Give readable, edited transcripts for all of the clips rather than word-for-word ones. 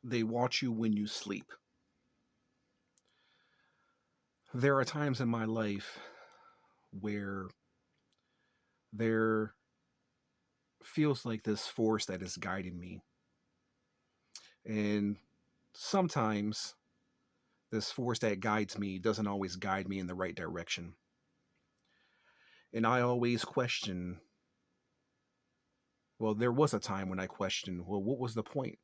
They watch you when you sleep. There are times in my life where there feels like this force that is guiding me. And sometimes this force that guides me doesn't always guide me in the right direction. And I always question, well, there was a time when I questioned, well, what was the point?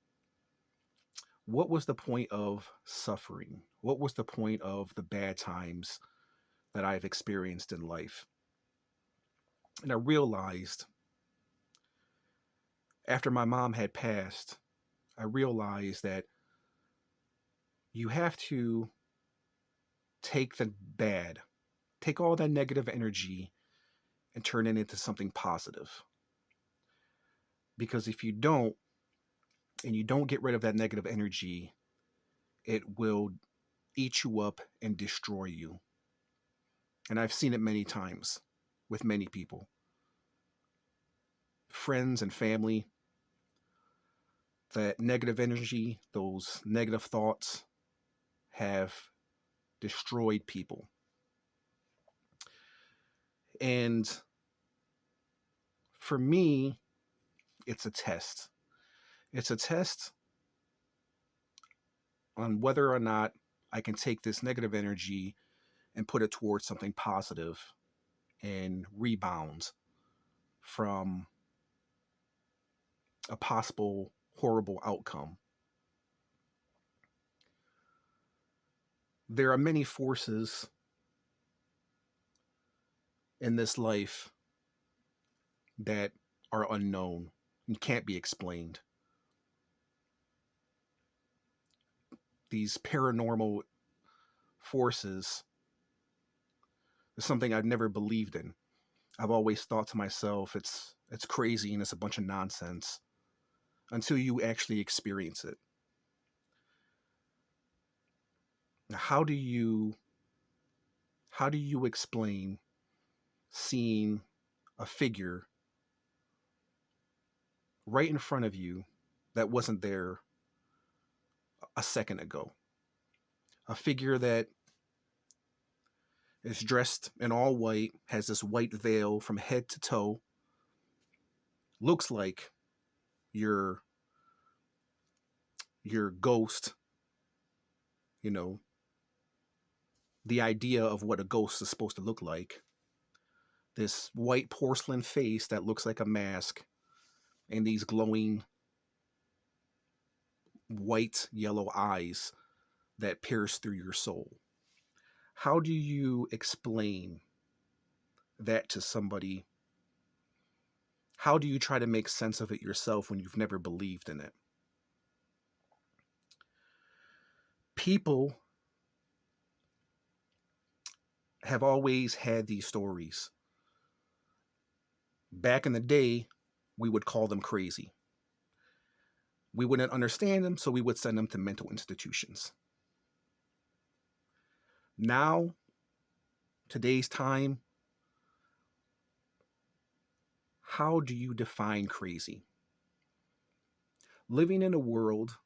What was the point of suffering? What was the point of the bad times that I've experienced in life? And I realized after my mom had passed, I realized that you have to take the bad, take all that negative energy and turn it into something positive. Because if you don't, and you don't get rid of that negative energy, it will eat you up and destroy you. And I've seen it many times with many people, friends and family. That negative energy, those negative thoughts have destroyed people. And for me, it's a test. It's a test on whether or not I can take this negative energy and put it towards something positive and rebound from a possible horrible outcome. There are many forces in this life that are unknown and can't be explained. These paranormal forces is something I've never believed in. I've always thought to myself, it's crazy and it's a bunch of nonsense until you actually experience it. Now, how do you explain seeing a figure right in front of you that wasn't there a second ago? A figure that is dressed in all white, has this white veil from head to toe, looks like your your ghost, you know, the idea of what a ghost is supposed to look like. This white porcelain face that looks like a mask, and these glowing white yellow eyes that pierce through your soul. How do you explain that to somebody? How do you try to make sense of it yourself when you've never believed in it? People have always had these stories. Back in the day, we would call them crazy. We wouldn't understand them, so we would send them to mental institutions. Now, today's time, how do you define crazy? Living in a world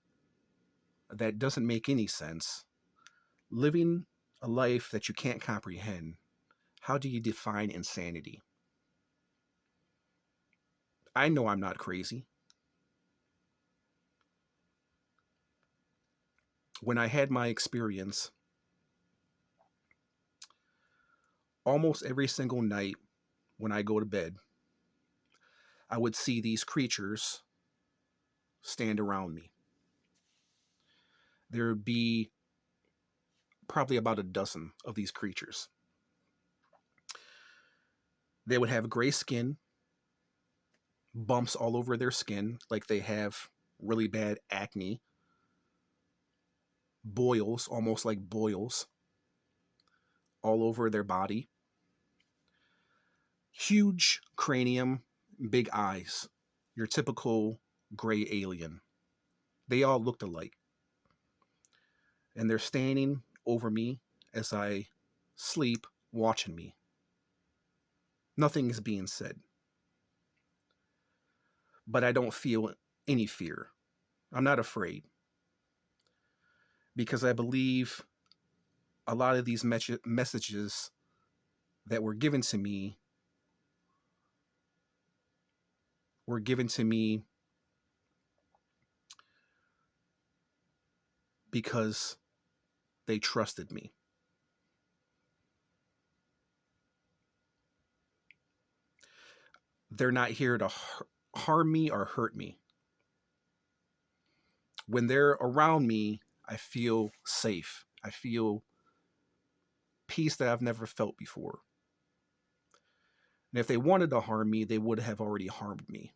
that doesn't make any sense, living a life that you can't comprehend, how do you define insanity? I know I'm not crazy. When I had my experience, almost every single night when I go to bed, I would see these creatures stand around me. There would be probably about a dozen of these creatures. They would have gray skin, bumps all over their skin, like they have really bad acne, boils, almost like boils, all over their body, huge cranium, big eyes, your typical gray alien. They all looked alike. And they're standing over me as I sleep, watching me. Nothing is being said. But I don't feel any fear. I'm not afraid. because I believe a lot of these messages that were given to me were given to me because they trusted me. They're not here to harm me or hurt me. When they're around me, I feel safe. I feel peace that I've never felt before. And if they wanted to harm me, they would have already harmed me.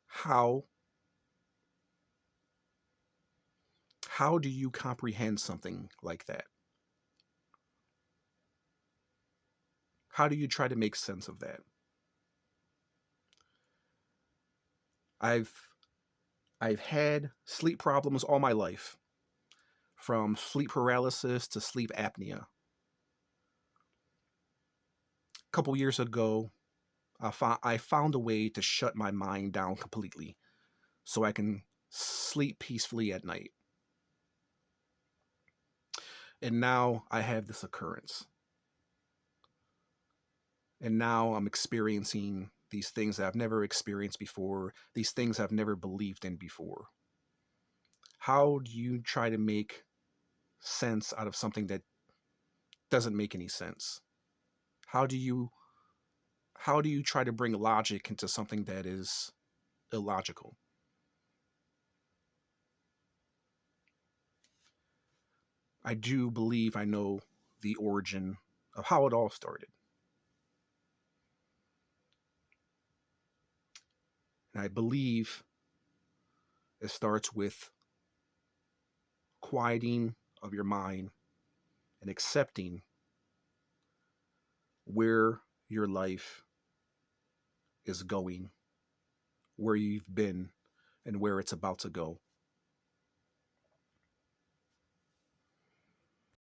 How how do you comprehend something like that? How do you try to make sense of that? I've I've had sleep problems all my life, from sleep paralysis to sleep apnea. A couple years ago, I found a way to shut my mind down completely so I can sleep peacefully at night. And now I have this occurrence. And now I'm experiencing these things that I've never experienced before, these things I've never believed in before. How do you try to make sense out of something that doesn't make any sense? How do you how do you try to bring logic into something that is illogical? I do believe I know the origin of how it all started. And I believe it starts with quieting of your mind and accepting where your life is going, where you've been, and where it's about to go.